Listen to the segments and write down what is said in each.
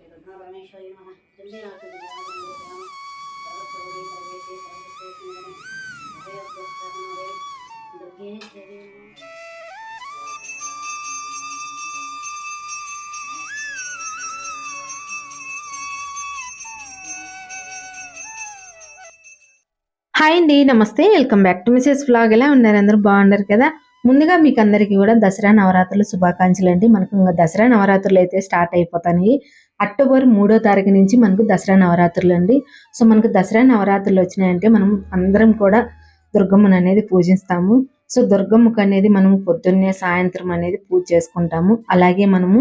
श्रीपद्मनाभरमेश्वरी नमः चण्डीनाथ विद्यालयं सर्वस्वरूपे सर्वेशे सर्वस्वेश्वरने अभयप्रसन्नवे दुर्गे देवी नमः। హాయ్ అండి, నమస్తే, welcome back to Mrs vlog. ఎలా ఉన్నారు? అందరూ బాగున్నారు కదా. ముందుగా మీకు అందరికీ కూడా దసరా నవరాత్రులు శుభాకాంక్షలు అండి. మనకు ఇంకా దసరా నవరాత్రులు అయితే స్టార్ట్ అయిపోతాయి. అక్టోబర్ 3వ తారీఖు నుంచి మనకు దసరా నవరాత్రులు అండి. సో మనకు దసరా నవరాత్రులు వచ్చినాయంటే మనం అందరం కూడా దుర్గమ్మను అనేది పూజిస్తాము. సో దుర్గమ్మకు అనేది మనము పొద్దున్నే సాయంత్రం అనేది పూజ చేసుకుంటాము. అలాగే మనము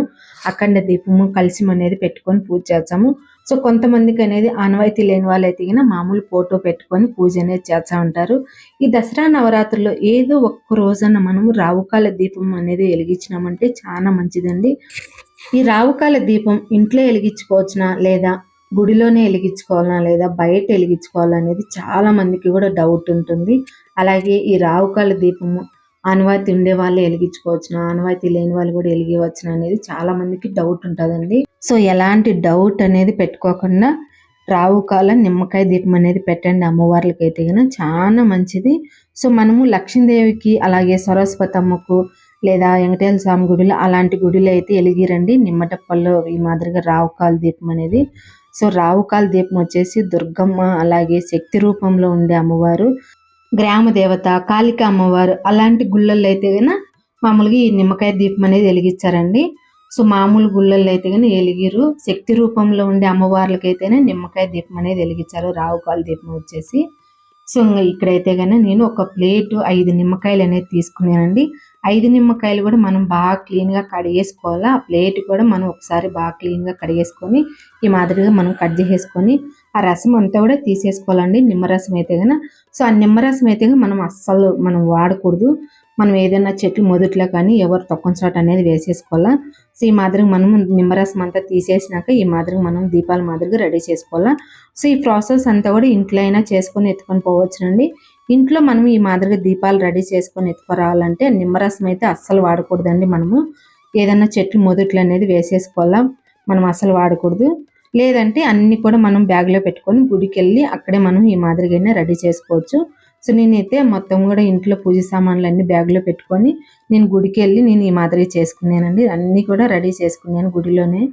అఖండ దీపము కలశం అనేది పెట్టుకొని పూజ చేస్తాము. సో కొంతమందికి అనేది ఆనవాయితీ లేని వాళ్ళైతే మామూలు ఫోటో పెట్టుకొని పూజ అనేది చేస్తూ ఉంటారు. ఈ దసరా నవరాత్రుల్లో ఏదో ఒక్క రోజున మనము రావుకాల దీపం అనేది వెలిగించినామంటే చాలా మంచిదండి. ఈ రావుకాల దీపం ఇంట్లో వెలిగించుకోవచ్చునా, లేదా గుడిలోనే వెలిగించుకోవాలనా, లేదా బయట వెలిగించుకోవాలనేది చాలా మందికి కూడా డౌట్ ఉంటుంది. అలాగే ఈ రావుకాల దీపము ఆనవాయితీ ఉండే వాళ్ళు వెలిగించుకోవచ్చునా, ఆనవాయితీ లేని వాళ్ళు కూడా వెలిగించవచ్చునా అనేది చాలా మందికి డౌట్ ఉంటుందండి. సో ఎలాంటి డౌట్ అనేది పెట్టుకోకుండా రావుకాల నిమ్మకాయ దీపం అనేది పెట్టండి అమ్మవార్లకి అయితే కనుక చాలా మంచిది. సో మనము లక్ష్మీదేవికి అలాగే సరస్వతమ్మకు లేదా వెంకటేశ్వర స్వామి గుడిలో అలాంటి గుడిలో అయితే వెలిగిరండి నిమ్మటప్పల్లో ఈ మాదిరిగా రావుకాల దీపం అనేది. సో రావుకాల దీపం వచ్చేసి దుర్గమ్మ అలాగే శక్తి రూపంలో ఉండే అమ్మవారు, గ్రామ దేవత కాళిక అమ్మవారు అలాంటి గుళ్ళల్లో అయితే కనుక మామూలుగా ఈ నిమ్మకాయ దీపం అనేది వెలిగించారండి. సో మామూలు గుళ్ళల్లో అయితే కానీ వెలిగిరు. శక్తి రూపంలో ఉండే అమ్మవార్లకైతేనే నిమ్మకాయ దీపం అనేది వెలిగించారు రావుకాల దీపం వచ్చేసి. సో ఇక్కడైతే కానీ నేను ఒక ప్లేటు 5 నిమ్మకాయలు అనేది తీసుకున్నానండి. 5 నిమ్మకాయలు కూడా మనం బాగా క్లీన్గా కడిగేసుకోవాలి. ఆ ప్లేట్ కూడా మనం ఒకసారి బాగా క్లీన్గా కడిగేసుకొని ఈ మాదిరిగా మనం కట్ చేసేసుకొని ఆ రసం అంతా కూడా తీసేసుకోవాలండి. నిమ్మరసం అయితే కనుక. సో ఆ నిమ్మరసం అయితే మనం అస్సలు వాడకూడదు. మనం ఏదైనా చెట్లు మొదట్లో కానీ ఎవరు తక్కువ చోట అనేది వేసేసుకోవాలా. సో ఈ మాదిరిగా మనం నిమ్మరసం అంతా తీసేసినాక ఈ మాదిరిగా మనం దీపాల మాదిరిగా రెడీ చేసుకోవాలా. సో ఈ ప్రాసెస్ అంతా కూడా ఇంట్లో అయినా చేసుకొని ఎత్తుకొని పోవచ్చునండి. ఇంట్లో మనం ఈ మాదిరిగా దీపాలు రెడీ చేసుకొని ఎత్తుకురావాలంటే నిమ్మరసం అయితే అస్సలు వాడకూడదండి. మనము ఏదైనా చెట్లు మొదట్లు అనేది వేసేసుకోవాలా, మనం అస్సలు వాడకూడదు. లేదంటే అన్నీ కూడా మనం బ్యాగ్లో పెట్టుకొని గుడికి వెళ్ళి అక్కడే మనం ఈ మాదిరిగానే రెడీ చేసుకోవచ్చు. సో నేనైతే మొత్తం కూడా ఇంట్లో పూజ సామాన్లు అన్ని బ్యాగ్లో పెట్టుకొని నేను గుడికి వెళ్ళి నేను ఈ మాదిరిగా చేసుకున్నానండి. అన్నీ కూడా రెడీ చేసుకున్నాను గుడిలోనే.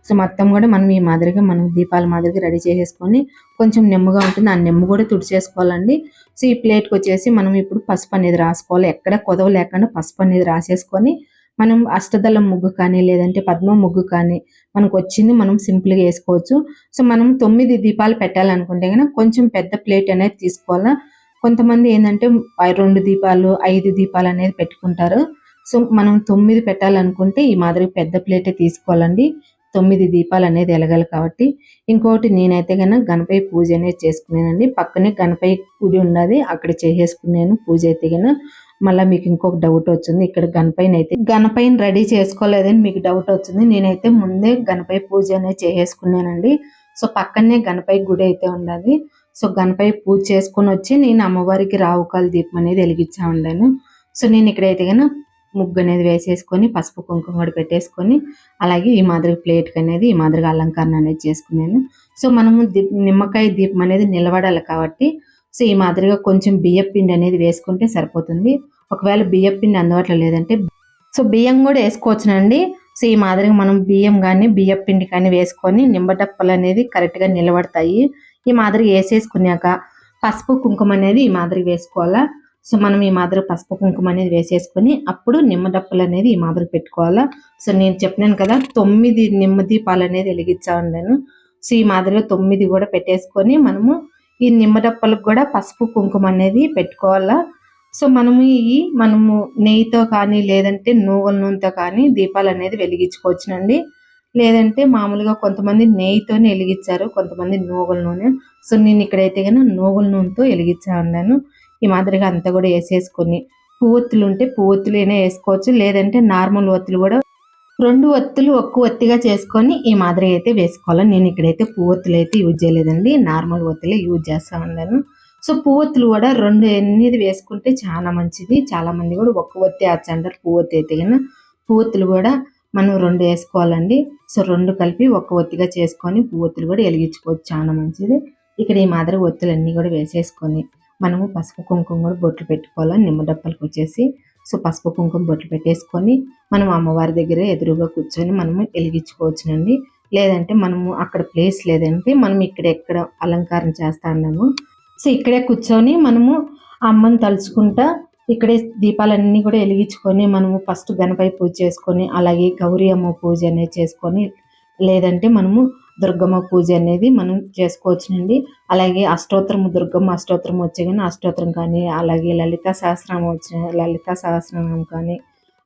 సో మొత్తం కూడా మనం ఈ మాదిరిగా మనం దీపాల మాదిరిగా రెడీ చేసేసుకొని కొంచెం నెమ్మగా ఉంటుంది, ఆ నెమ్ము కూడా తుడిచేసుకోవాలండి. సో ఈ ప్లేట్కి వచ్చేసి మనం ఇప్పుడు పసుపు అనేది రాసుకోవాలి. ఎక్కడ కొదవ లేకుండా పసుపు అనేది రాసేసుకొని మనం అష్టదళం ముగ్గు కానీ లేదంటే పద్మ ముగ్గు కానీ మనకు వచ్చింది మనం సింపుల్గా వేసుకోవచ్చు. సో మనం 9 దీపాలు పెట్టాలనుకుంటే కనుక కొంచెం పెద్ద ప్లేట్ అనేది తీసుకోవాలా. కొంతమంది ఏంటంటే 2 దీపాలు 5 దీపాలు అనేది పెట్టుకుంటారు. సో మనం 9 పెట్టాలనుకుంటే ఈ మాదిరి పెద్ద ప్లేటే తీసుకోవాలండి. 9 దీపాలు అనేది వెలగాలి కాబట్టి. ఇంకోటి నేనైతే కనుక గణపతి పూజ అనేది చేసుకున్నానండి. పక్కనే గణపతి గుడి ఉన్నది, అక్కడ చేసేసుకున్నాను పూజ అయితే కనుక. మళ్ళీ మీకు ఇంకొక డౌట్ వచ్చింది, ఇక్కడ గణపతిని రెడీ చేసుకోలేదని మీకు డౌట్ వచ్చింది. నేనైతే ముందే గణపతి పూజ అనేది చేసేసుకున్నానండి. సో పక్కనే గణపతి గుడి అయితే ఉన్నది. సో గణపతి పూజ చేసుకొని వచ్చి నేను అమ్మవారికి రావుకాల దీపం అనేది వెలిగించా ఉండాను. సో నేను ఇక్కడైతే కనుక ముగ్గు అనేది వేసేసుకొని పసుపు కుంకుమ కూడా పెట్టేసుకొని అలాగే ఈ మాదిరి ప్లేట్కి అనేది ఈ మాదిరిగా అలంకరణ అనేది చేసుకున్నాను. సో మనము నిమ్మకాయ దీపం అనేది నిలబడాలి కాబట్టి సో ఈ మాదిరిగా కొంచెం బియ్యం పిండి అనేది వేసుకుంటే సరిపోతుంది. ఒకవేళ బియ్యం పిండి అందుబాటులో లేదంటే సో బియ్యం కూడా వేసుకోవచ్చునండి. సో ఈ మాదిరిగా మనం బియ్యం కానీ బియ్యం పిండి కానీ వేసుకొని నిమ్మటప్పలు అనేది కరెక్ట్గా నిలబడతాయి. ఈ మాదిరిగా వేసేసుకున్నాక పసుపు కుంకుమ అనేది ఈ మాదిరి వేసుకోవాలా. సో మనం ఈ మాదిరి పసుపు కుంకుమ అనేది వేసేసుకొని అప్పుడు నిమ్మడప్పలు అనేది ఈ మాదిరి పెట్టుకోవాలా. సో నేను చెప్పినాను కదా 9 నిమ్మ దీపాలు అనేది వెలిగించా ఉన్నాను. సో ఈ మాదిరిగా 9 కూడా పెట్టేసుకొని మనము ఈ నిమ్మడప్పలకు కూడా పసుపు కుంకుమ అనేది పెట్టుకోవాలా. సో మనము నెయ్యితో కానీ లేదంటే నువ్వుల నూనెతో కానీ దీపాలు అనేది వెలిగించుకోవచ్చునండి. లేదంటే మామూలుగా కొంతమంది నెయ్యితోనే వెలిగించారు, కొంతమంది నువ్వుల నూనె. సో నేను ఇక్కడైతే కనుక నువ్వుల నూనెతో వెలిగించా ఉన్నాను. ఈ మాదిరిగా అంతా కూడా వేసేసుకొని పువ్వొత్తులు ఉంటే పువ్వొత్తులైనా వేసుకోవచ్చు, లేదంటే నార్మల్ ఒత్తులు కూడా 2 ఒత్తులు ఒక్క ఒత్తిగా చేసుకొని ఈ మాదిరిగా అయితే వేసుకోవాలి. నేను ఇక్కడైతే పువ్వొత్తులు అయితే యూజ్ చేయలేదండి, నార్మల్ ఒత్తులే యూజ్ చేస్తా ఉన్నాను. సో పువ్వొత్తులు కూడా 2 వేసుకుంటే చాలా మంచిది. చాలా మంది కూడా ఒక్క ఒత్తి వేస్తా అంటారు పువ్వొత్తి అయితే కనుక. పువ్వొత్తులు కూడా మనం 2 వేసుకోవాలండి. సో 2 కలిపి ఒక ఒత్తిగా చేసుకొని పువ్వొత్తులు కూడా వెలిగించుకోవచ్చు, చాలా మంచిది. ఇక్కడ ఈ మాదిరి ఒత్తులన్నీ కూడా వేసేసుకొని మనము పసుపు కుంకుమ కూడా బొట్లు పెట్టుకోవాలి. నిమ్మ డప్పలకు వచ్చేసి సో పసుపు కుంకుమ బొట్లు పెట్టేసుకొని మనం అమ్మవారి దగ్గర ఎదురుగా కూర్చొని మనము వెలిగించుకోవచ్చునండి. లేదంటే మనము అక్కడ ప్లేస్ లేదంటే మనం ఎక్కడ అలంకారం చేస్తా ఉన్నాము. సో ఇక్కడే కూర్చొని మనము అమ్మని తలుచుకుంటా ఇక్కడే దీపాలన్నీ కూడా వెలిగించుకొని మనము ఫస్ట్ గణపతి పూజ చేసుకొని అలాగే గౌరీ అమ్మ పూజ అనేది చేసుకొని, లేదంటే మనము దుర్గమ్మ పూజ అనేది మనం చేసుకోవచ్చునండి. అలాగే దుర్గమ్మ అష్టోత్తరం వచ్చే కానీ అష్టోత్తరం కానీ, అలాగే లలితా సహస్రనామం కానీ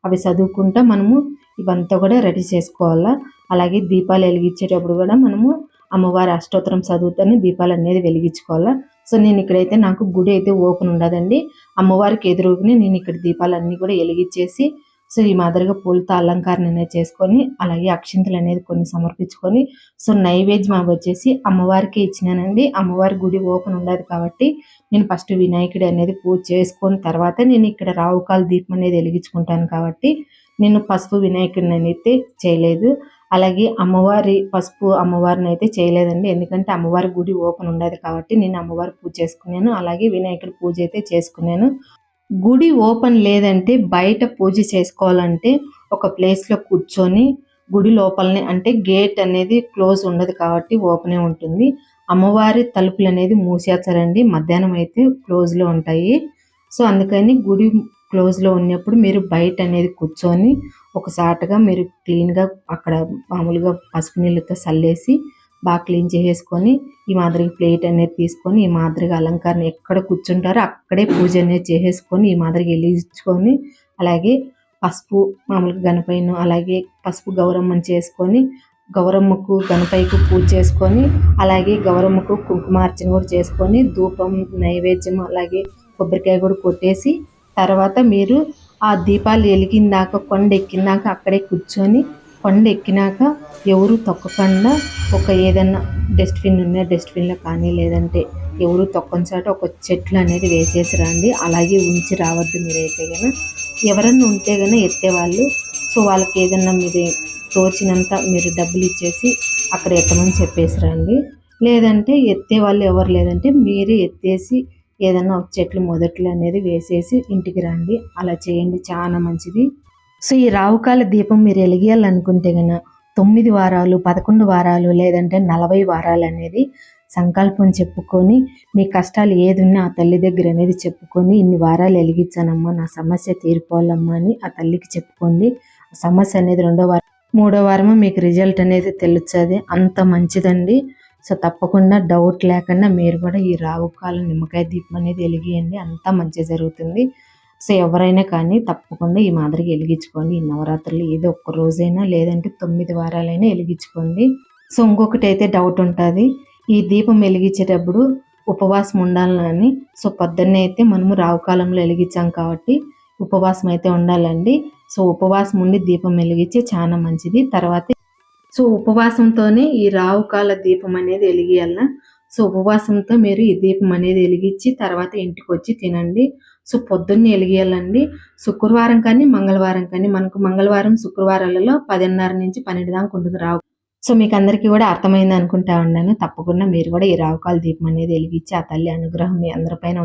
అవి చదువుకుంటా మనము ఇవంతా కూడా రెడీ చేసుకోవాలా. అలాగే దీపాలు వెలిగించేటప్పుడు కూడా మనము అమ్మవారి అష్టోత్తరం చదువుతానే దీపాలు అనేది వెలిగించుకోవాలా. సో నేను ఇక్కడైతే నాకు గుడి అయితే ఓపెన్ ఉండదండి. అమ్మవారికి ఎదురుగానే నేను ఇక్కడ దీపాలన్నీ కూడా వెలిగించేసి సో ఈ మాదిరిగా పూలతో అలంకరణ అనేది చేసుకొని అలాగే అక్షింతలు అనేది కొన్ని సమర్పించుకొని సో నైవేద్యం వచ్చేసి అమ్మవారికి ఇచ్చినానండి. అమ్మవారి గుడి ఓపెన్ ఉండదు కాబట్టి నేను ఫస్ట్ వినాయకుడి అనేది పూజ చేసుకొని తర్వాత నేను ఇక్కడ రావుకాల దీపం అనేది వెలిగించుకుంటాను కాబట్టి నేను పసుపు వినాయకుడిని అయితే చేయలేదు. అలాగే అమ్మవారిని అయితే చేయలేదండి. ఎందుకంటే అమ్మవారి గుడి ఓపెన్ ఉండదు కాబట్టి నేను అమ్మవారి పూజ చేసుకున్నాను. అలాగే వినాయకుడి పూజ అయితే చేసుకున్నాను. గుడి ఓపెన్ లేదంటే బయట పూజ చేసుకోవాలంటే ఒక ప్లేస్లో కూర్చొని గుడి లోపలనే, అంటే గేట్ అనేది క్లోజ్ ఉండదు కాబట్టి ఓపెనే ఉంటుంది. అమ్మవారి తలుపులు అనేది మూసేస్తారండి, మధ్యాహ్నం అయితే క్లోజ్లో ఉంటాయి. సో అందుకని గుడి క్లోజ్లో ఉన్నప్పుడు మీరు బయట అనేది కూర్చొని ఒకసాటగా మీరు క్లీన్గా అక్కడ మామూలుగా పసుపు నీళ్ళతో చల్లేసి బాగా క్లీన్ చేసేసుకొని ఈ మాదిరిగా ప్లేట్ అనేది తీసుకొని ఈ మాదిరిగా అలంకరణ ఎక్కడ కూర్చుంటారో అక్కడే పూజ అనేది చేసేసుకొని ఈ మాదిరిగా వెలిగించుకొని అలాగే పసుపు మామూలుగా గణపయ్యను అలాగే పసుపు గౌరమ్మని చేసుకొని గౌరమ్మకు గణపయ్యకు పూజ చేసుకొని అలాగే గౌరమ్మకు కుంకుమార్చన కూడా చేసుకొని ధూపం నైవేద్యం అలాగే కొబ్బరికాయ కూడా కొట్టేసి తర్వాత మీరు ఆ దీపాలు వెలిగిందాక కొండ ఎక్కిందాక అక్కడే కూర్చొని కొండ ఎక్కినాక ఎవరు తొక్కకుండా ఒక ఏదన్నా డస్ట్బిన్ ఉన్నా డస్ట్బిన్లో కానీ లేదంటే ఎవరు తొక్కని చాట ఒక చెట్లు అనేది వేసేసి రండి. అలాగే ఉంచి రావద్దు మీరైతే కనుక. ఎవరన్నా ఉంటే కనుక ఎత్తేవాళ్ళు సో వాళ్ళకి ఏదన్నా మీరు తోచినంత మీరు డబ్బులు ఇచ్చేసి అక్కడ ఎత్తమని చెప్పేసి రండి. లేదంటే ఎత్తే వాళ్ళు ఎవరు లేదంటే మీరే ఎత్తేసి ఏదన్నా ఒక చెట్లు మొదట్లు అనేది వేసేసి ఇంటికి రండి. అలా చేయండి, చాలా మంచిది. సో ఈ రావుకాల దీపం మీరు వెలిగియాలనుకుంటే కనుక 9 వారాలు 11 వారాలు లేదంటే 40 వారాలు అనేది సంకల్పం చెప్పుకొని మీ కష్టాలు ఏదున్నా ఆ తల్లి దగ్గర అనేది చెప్పుకొని ఇన్ని వారాలు వెలిగించానమ్మా నా సమస్య తీరిపోవాలమ్మా అని ఆ తల్లికి చెప్పుకోండి. ఆ సమస్య అనేది 2వ వారం 3వ వారము మీకు రిజల్ట్ అనేది తెలుస్తుంది. అంత మంచిదండి. సో తప్పకుండా డౌట్ లేకుండా మీరు కూడా ఈ రావుకాల నిమ్మకాయ దీపం అనేది వెలిగియండి, అంతా మంచి జరుగుతుంది. సో ఎవరైనా కానీ తప్పకుండా ఈ మాదిరిగా వెలిగించుకోండి. ఈ నవరాత్రులు ఏదో ఒక్క రోజైనా లేదంటే 9 వారాలైనా వెలిగించుకోండి. సో ఇంకొకటి అయితే డౌట్ ఉంటుంది, ఈ దీపం వెలిగించేటప్పుడు ఉపవాసం ఉండాలని. సో పొద్దున్నే అయితే మనము రావుకాలంలో వెలిగించాం కాబట్టి ఉపవాసం అయితే ఉండాలండి. సో ఉపవాసం ఉండి దీపం వెలిగించి చాలా మంచిది. తర్వాత సో ఉపవాసంతోనే ఈ రావుకాల దీపం అనేది వెలిగియాల. సో ఉపవాసంతో మీరు ఈ దీపం అనేది వెలిగించి తర్వాత ఇంటికి వచ్చి తినండి. సో పొద్దున్నే వెలిగియాలండి. శుక్రవారం కానీ మంగళవారం కానీ, మనకు మంగళవారం శుక్రవారాలలో 10:30 నుంచి 12 దాకా ఉంటుంది రావు. సో మీకు అందరికీ కూడా అర్థమైంది అనుకుంటా ఉన్నాను. తప్పకుండా మీరు కూడా ఈ రావుకాల దీపం అనేది వెలిగించి ఆ తల్లి అనుగ్రహం మీ అందరిపైన